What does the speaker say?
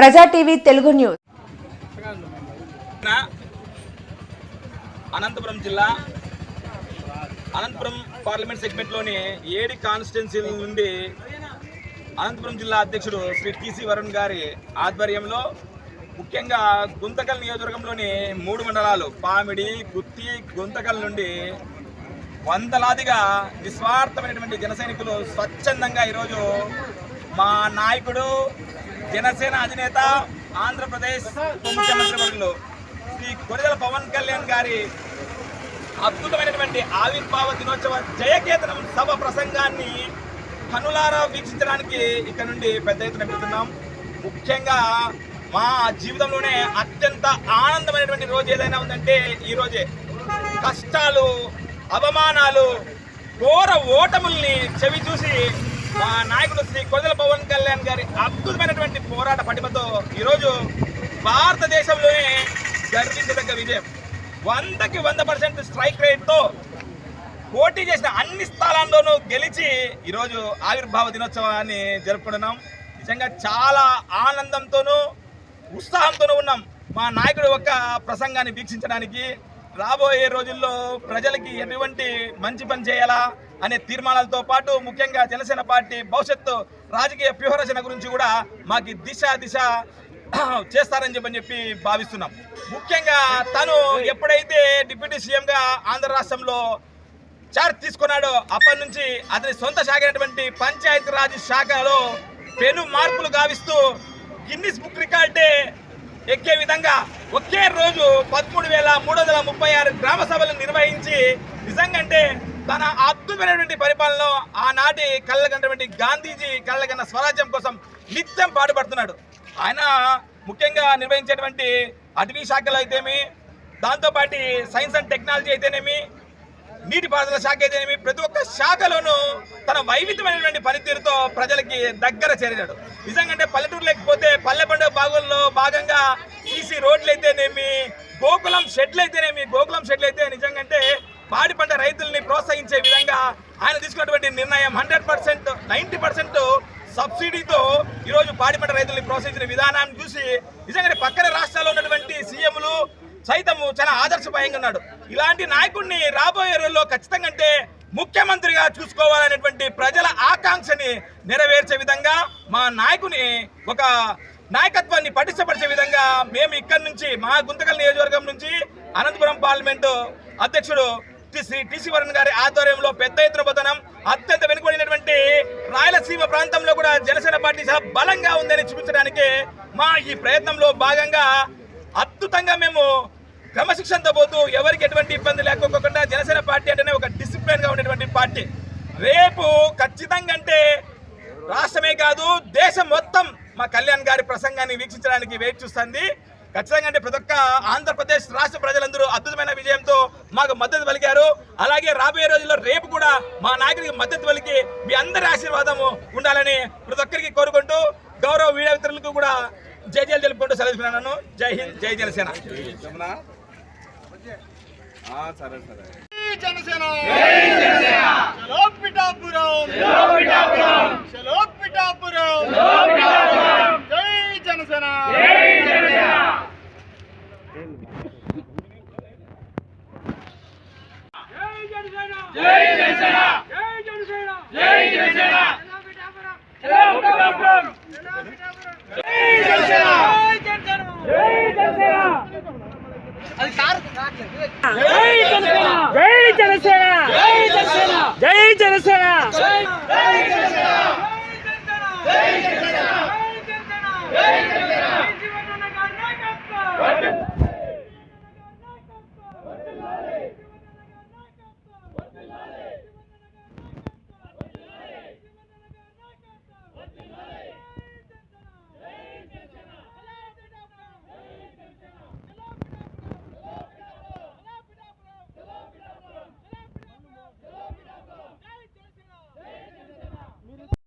ప్రజా TV Telugu news. Anantapuram జిల్లా Anantapuram parliament సెగ్మెంట్లోని 7 కాన్స్టిట్యున్సీల నుండి అనంతపురం జిల్లా అధ్యక్షుడు శ్రీ టీసీ వరుణ్ గారి ఆధ్వర్యంలో ముఖ్యంగా గుంతకల్ నియోజకవర్గంలోని 3 మండలాలు పామిడి, గుత్తి, గుంతకల్ నుండి వందలాదిగా నిస్వార్థమైనటువంటి జన సైనికులు స్వచ్ఛందంగా ఈరోజు మా నాయకుడు జనసేన అధినేత ఆంధ్రప్రదేశ్ ముఖ్యమంత్రి వర్యులు శ్రీ కొణిదెల పవన్ కళ్యాణ్ గారి అద్భుతమైనటువంటి ఆవిర్భావ దినోత్సవ జయకేతనం సభ ప్రసంగాన్ని కనులారా వీక్షించడానికి ఇక్కడ నుండి పెద్ద ఎత్తున వెళ్తున్నాం. ముఖ్యంగా మా జీవితంలోనే అత్యంత ఆనందమైనటువంటి రోజు ఏదైనా ఉందంటే ఈ రోజే. కష్టాలు, అవమానాలు, ఘోర ఓటముల్ని చెవి చూసి మా నాయకుడు శ్రీ కొణిదెల పవన్ కళ్యాణ్ గారి అద్భుతమైనటువంటి పోరాట పటిమతో ఈరోజు భారతదేశంలోనే గర్వించదగ్గ విజయం 100కి 100% స్ట్రైక్ రేట్తో పోటీ చేసిన అన్ని స్థానాల్లోనూ గెలిచి ఈరోజు ఆవిర్భావ దినోత్సవాన్ని జరుపుకుంటున్నాం. నిజంగా చాలా ఆనందంతోనూ ఉత్సాహంతోనూ ఉన్నాం మా నాయకుడు యొక్క ప్రసంగాన్ని వీక్షించడానికి. రాబోయే రోజుల్లో ప్రజలకి ఎటువంటి మంచి పని చేయాలా అనే తీర్మానాలతో పాటు ముఖ్యంగా జనసేన పార్టీ భవిష్యత్తు రాజకీయ వ్యూహరచన గురించి కూడా మాకు దిశ చేస్తారని చెప్పి భావిస్తున్నాం. ముఖ్యంగా తను ఎప్పుడైతే డిప్యూటీ సీఎంగా ఆంధ్ర రాష్ట్రంలో చార్జ్ తీసుకున్నాడో అప్పటి నుంచి అతని సొంత శాఖ అయినటువంటి పంచాయతీరాజ్ శాఖలో పెను మార్పులు గావిస్తూ గిన్నిస్ బుక్ రికార్డే ఎక్కే విధంగా ఒకే రోజు 13,336 గ్రామ సభలు నిర్వహించి నిజంగా తన అద్భుతమైనటువంటి పరిపాలనలో ఆనాటి కళ్ళగన్నటువంటి గాంధీజీ కళ్ళగన్న స్వరాజ్యం కోసం నిత్యం పాటుపడుతున్నాడు. ఆయన ముఖ్యంగా నిర్వహించేటువంటి అటవీ శాఖలు అయితేమి, దాంతోపాటు సైన్స్ అండ్ టెక్నాలజీ అయితేనేమి, నీటిపారుదల శాఖ అయితేనేమి, ప్రతి ఒక్క శాఖలోనూ తన వైవిధ్యమైనటువంటి పనితీరుతో ప్రజలకి దగ్గర చేరాడు. నిజంగా పల్లెటూరు లేకపోతే పల్లె పండుగ బాగుల్లో భాగంగా సీసీ రోడ్లు అయితేనేమి, గోకులం షెడ్లు అయితే నిజంగా పాడి పంట రైతుల్ని ప్రోత్సహించే విధంగా ఆయన తీసుకున్నటువంటి నిర్ణయం 100%, 90% సబ్సిడీతో ఈరోజు పాడి పంట రైతుల్ని ప్రోత్సహించిన విధానాన్ని చూసి నిజంగా పక్కన రాష్ట్రాల్లో ఉన్నటువంటి సీఎంలు సైతము చాలా ఆదర్శప్రాయంగా ఉన్నాడు. ఇలాంటి నాయకుడిని రాబోయే రోజుల్లో ఖచ్చితంగా ముఖ్యమంత్రిగా చూసుకోవాలనేటువంటి ప్రజల ఆకాంక్షని నెరవేర్చే విధంగా మా నాయకుని ఒక నాయకత్వాన్ని పటిష్టపరిచే విధంగా మేము ఇక్కడి నుంచి మా గుంతకల్ నియోజకవర్గం నుంచి అనంతపురం పార్లమెంటు అధ్యక్షుడు శ్రీ టీసీ వరుణ్ గారి ఆధ్వర్యంలో పెద్ద ఎత్తున పోతున్నాం. అత్యంత వెనుకబడినటువంటి రాయలసీమ ప్రాంతంలో కూడా జనసేన పార్టీ చాలా బలంగా ఉందని చూపించడానికి మా ఈ ప్రయత్నంలో భాగంగా అద్భుతంగా మేము క్రమశిక్షణతో పోతూ ఎవరికి ఎటువంటి ఇబ్బంది లేకోకుండా జనసేన పార్టీ అంటేనే ఒక డిసిప్లిన్ గా ఉండేటువంటి పార్టీ. రేపు ఖచ్చితంగా రాష్ట్రమే కాదు దేశం మొత్తం మా కళ్యాణ్ గారి ప్రసంగాన్ని వీక్షించడానికి వెయిట్ చూస్తుంది. ఖచ్చితంగా ప్రతి ఒక్క ఆంధ్రప్రదేశ్ రాష్ట్ర ప్రజలందరూ అద్భుతమైన విజయంతో మాకు మద్దతు పలికారు. అలాగే రాబోయే రోజుల్లో రేపు కూడా మా నాయకుడికి మద్దతు పలికి మీ అందరి ఆశీర్వాదము ఉండాలని ప్రతి ఒక్కరికి కోరుకుంటూ గౌరవ మీడియా మిత్రులకు కూడా జైలు తెలుపుకుంటూ సెలవుకున్నాను. జై హింద్, జై జనసేన. జై జనసేన.